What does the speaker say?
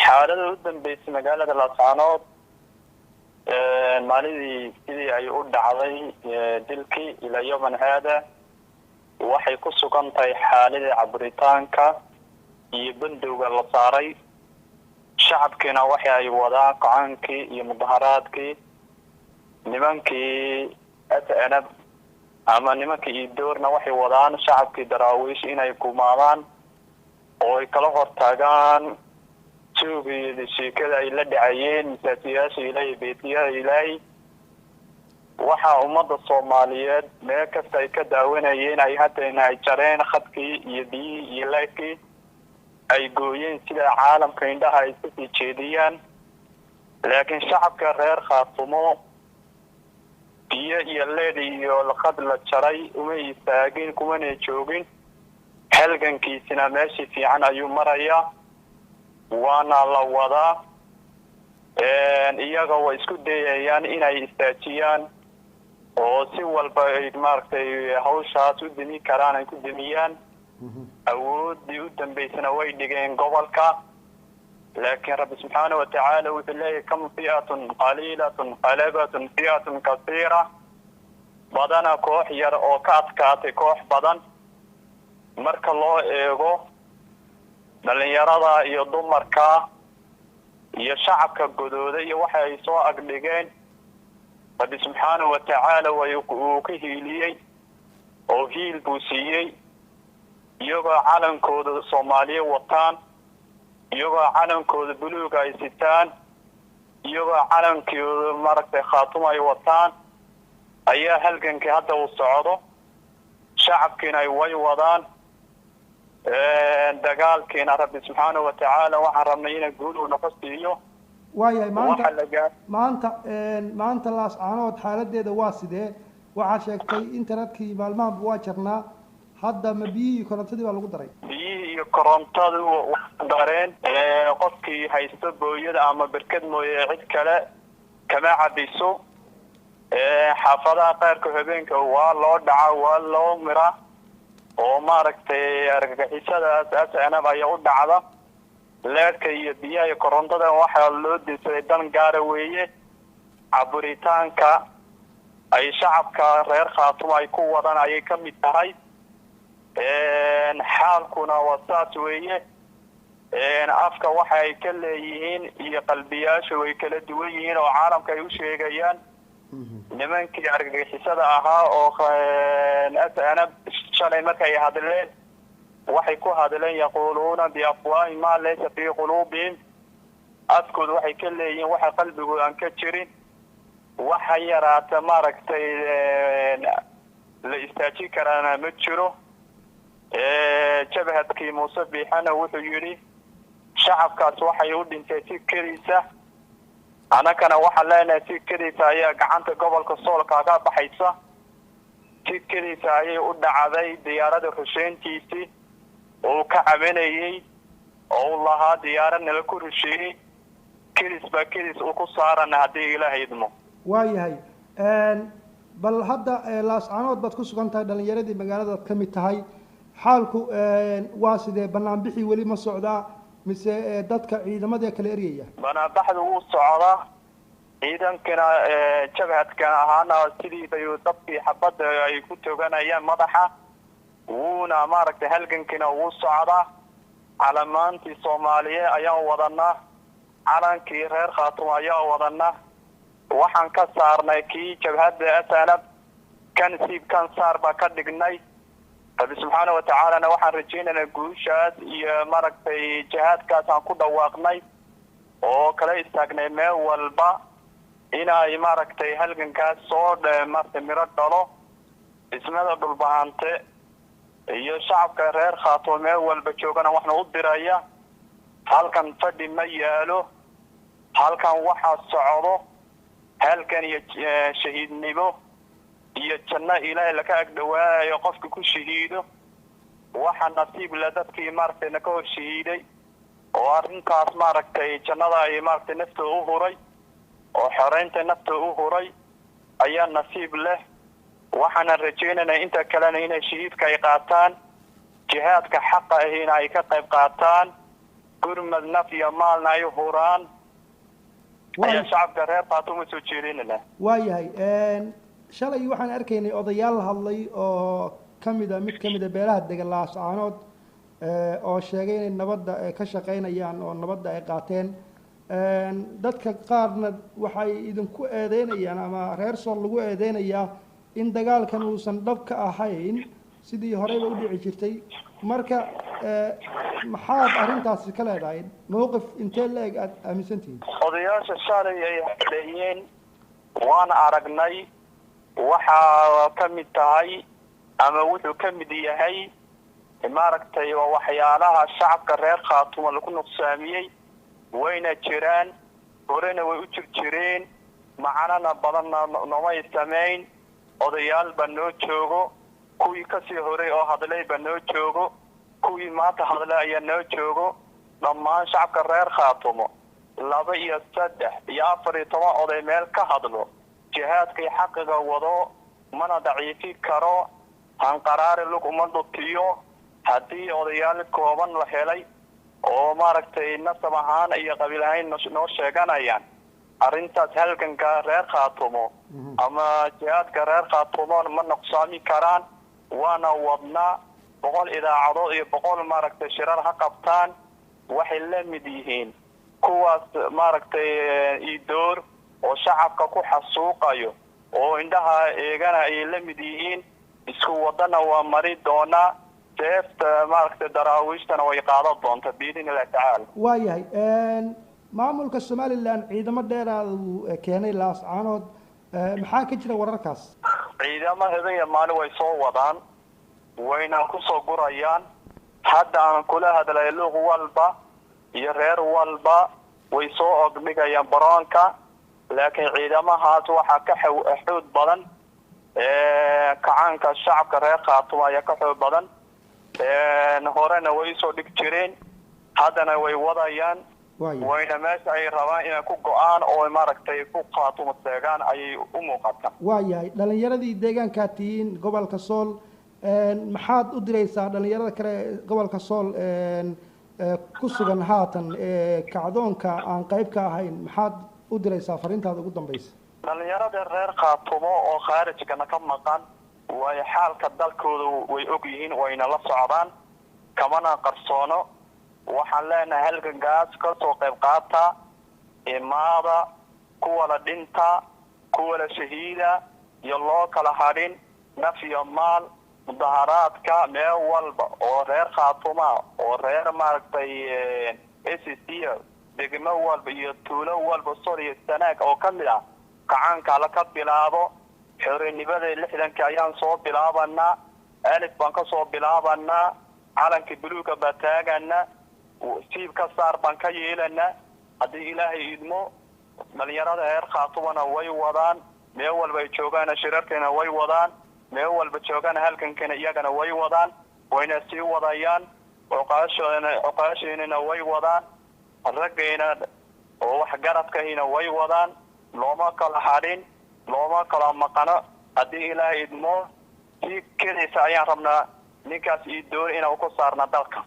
xaalada u dambeysay magaalada Laascaanood maalintii sidii ay u dhacday dilkii ilaa yawman hada waxay ku sugan tahay xaaladda caburitaanka iyo bandowga la saaray shacabkina waxa ay wadaan qaankii iyo mudaharaadkii nimankii SNF ama nimankii doorna waxay wadaan shacabkii daraawiish inay kumaadaan oo ay kala hortaagaan suuqii shirkada ay la dhacayeen misaasiyaasha ilaahay beetiyaha ilaahay waxa ummadda Soomaaliyeed meel kasta ay ka daawanayeen ay hadda ay jareen khadkii iyo biyii iyo laykii ay gooyeen sida caalamka indhaha ay ku jeediyaan laakiin shacabka reer Khaatumo iyo leedi iyo laqad la jaray uma istaagin kumana joogin halgankiisina meeshii fiican ayuu marayaa waana la wadaa iyaga way isku dayayaan inay istaajiyaan oo si walba ay maartay hawshaas u dimi karaan ay ku dimiyaan awoodii u dambeysana way dhigeen gobolka laakiin rabbi subhanahu wa ta'ala wuxuu leeyahay kam fi'atun qaliilatun qalabatun fi'atun kathira badana koox yar oo ka adkaatay koox badan marka loo eego dhalinyarada iyo dumarka iyo shacabka godooda iyo waxa ay soo agdhigeen rabbi subhanahu wa ta'ala way ku hiiliyay oo hiil buu siiyay iyagoo calankooda Soomaaliya wataan iyagoo calankooda buluug ay sitaan iyagoo calankooda maragtay Khaatumo ay wataan ayaa halgankii hadda uu socdo shacabkiina ay way wadaan dagaalkiina rabbi subhanahu wa ta'ala waxa rabnay inay guul u noqostiyo waayahay maanta Laascaanood xaaladeeda waa sidee waxa sheegtay internetkii maalmahan waa jarnaa hadda ma biyii korontadii baa lagu daray biyii iyo korontadu waxaan dareen qofkii haysto booyada ama barkad mooye cid kale kama cabiso xaafadaha qaarka habeenka waa loo dhaca waa loo mira oo maaragtay argagixisadaas SNF ay u dhacda leerka iyo biyaha iyo korontada waxa loo disay dan gaar weeye caburitaanka ay shacabka reer Khaatumo ay ku wadaan ay ka mid tahay xaalkuna wasaas weeye afka waxa ay ka leeyihiin iyo qalbiyaasha way kala duwan yihiin oo caalamka ay u sheegayaan nimankii argagixisada ahaa oo SNF shalay markay hadleen waxay ku hadleen yaquluuna bi afwaahi ma laysa fi qulubihim afkooda waxay ka leeyihiin waxa qalbigooda aan ka jirin waxa yaraata maaragtay la istaaji karana ma jiro jabhadkii Muuse Biixana wuxuu yiri shacabkaas waxay u dhintay si kaliisa anakana waxa leenahay si kaliisa ayaa gacanta gobolka Soolka ka baxaysa si kaliisa ayay u dhacday diyaarada rusheentiisii oo ka cabanayay oo lahaa diyaaradna la ku rusheeyay kilis uu ku saaran hadii Ilaahay idmo waayahay bal hadda Laascaanood bad ku sugan tahay dhalinyaradii magaalada ka mid tahay xaalku waa sidee banaan bixi wali ma socdaa mise dadka ciidamada kala eriyaya banaan baxdu uu socdaa ciidankana jabhadkan ahaana sidii bay dadkii xabad ay ku toganayaan madaxa wuuna maaragtay halgankina uu socdaa calamaantii Soomaaliya ayaa wadana calankii reer Khaatumo ayaa wadana waxaan ka saarnay kii jabhadda SNF kan siib kan saar ba ka dhignay rabbi subhanahu wa ta'ala waxaan rajaynaynaa guushaas iyo maaragtay jihaadkaas aan ku dhawaaqnay oo kala istaagnay meel walba inay maaragtay halgankaas soo maartay miro dhalo ismada dhulbaante iyo shacabka reer Khaatumo meel walba joogana waxna u diraya halkan fadhi ma yaalo halkan waxa socdo halkan iyo shahiidnimo iyo janno Ilaahay la ka agdhawaayo qofka ku shahiido waxa nasiib la dadkii maartay ka hor shahiiday oo arrintaas maaragtay jannada ay maartay nafta u huray oo xoreynta nafta u huray ayaa nasiib leh waxaan rajaynaynaa inta kalena inay shahiidka ay qaataan jihaadka xaq ah in ay ka qayb qaataan gurmad naf iyo maalna ay huraan ayaa shacabka reer khaatumo soo jeedinayna. waayahay shalay waxaan arkaynay odayaal hadlay oo mid ka mid a beelaha degan laascaanood oo sheegay inay nabadda ka shaqaynayaan oo nabadda ay qaateen dadka qaarna waxay idinku eedeynayaan ama reer sool lagu eedeynayaa in dagaalkan uusan dhab ka ahayn sidii horeyba u dhici jirtay marka maxaad arrintaasi ka leedahay mowqif intee la-eg aad aaminsantihiin? odayaasha shalay ay hadleeyeen waan aragnay waxaa ka mid tahay ama wuxuu ka mid yahay maaragtay waa waxyaalaha shacabka reer khaatumo lagu nuqsaamiyey wayna jiraan horena way u jirjireen macanana badanna noomay samayn odayaal baa noo joogo kuwii kasii horey oo hadlay baa noo joogo kuwii maanta hadlay ayaa noo joogo dhammaan shacabka reer khaatumo 2 iyo 3 iyo 4 iyo 10 oday meel ka hadlo jihaadkay xaqiga wado mana daciifi karo hanqaraari laguma dhutiyo haddii odayaal kooban la helay oo maaragtay nasab ahaan iyo qabiil ahaan noo sheeganayaan arrintaas halganka reer khaatumo ama jihaadka reer khaatumo ma nuqsaami karaan waana wadnaa 100 idaacadood iyo 100 maaragtay shirar ha qabtaan waxay la mid yihiin kuwaas maaragtay iidoor oo shacabka ku xasuuqayo oo indhaha eegana ay la mid yihiin isku wadana waa mari doonaa seefta maaragtay daraawiishtana way qaadan doonta biidnillahi tacaala. waayahay maamulka somaliland ciidamo dheeraada uu keenay laascaanood maxaa ka jira wararkaas? ciidamo habeen iyo maalin way soo wadaan wayna kusoo gurayaan hadda aan kula hadlay luuq walba iyo reer walba way soo ogdhigayaan baroonka laakiin ciidamahaas waxaa ka xoog badan kacaanka shacabka reer khaatumo ayaa ka xoog badan horena way soo dhig jireen haddana way wadayaan wayna meesha ay rabaan inay ku go-aan oo maaragtay ku khaatumo seegaan ayay u muuqataa. waayahay dhalinyaradii deegaankaa tihiin gobolka sool maxaad u diraysaa dhalinyarada kale gobolka sool ku sugan haatan kacdoonka aan qayb ka ahayn maxaad u diraysaa fariintaada ugu dambaysa? dhalinyarada reer khaatumo oo khaarijkana ka maqan way xaalka dalkooda way og yihiin wayna la socdaan kamana qarsoono waxaan leenahay halgankaas ka soo qayb qaata imaada kuwa la dhinta kuwa la shahiida iyo loo kala hadhin naf iyo maal mudaharaadka meel walba oo reer khaatuma oo reer maaragtay SC degmo walba iyo tuulo walba Soomaaliya sanaag oo kamid ah kacaanka la ka bilaabo xornimada 60 ayaan soo bilaabanaa alif baan ka soo bilaabanaa calanka buluuga baa taagana siib ka saar baan ka yeelanaa haddii ilaahay idmo dhalinyarada reer khaatumana way wadaan meel walba ay joogaan shirarkana way wadaan meel walba joogaan halkankana iyagana way wadaan wayna sii wadayaan oqaasheenana way wadaan raggeena oo wax garadkahina way wadaan looma kala hadhin looma kala maqano haddii ilaahay idmo si keliisa ayaan rabnaa ninkaas ii doon inaan ku saarna dalka.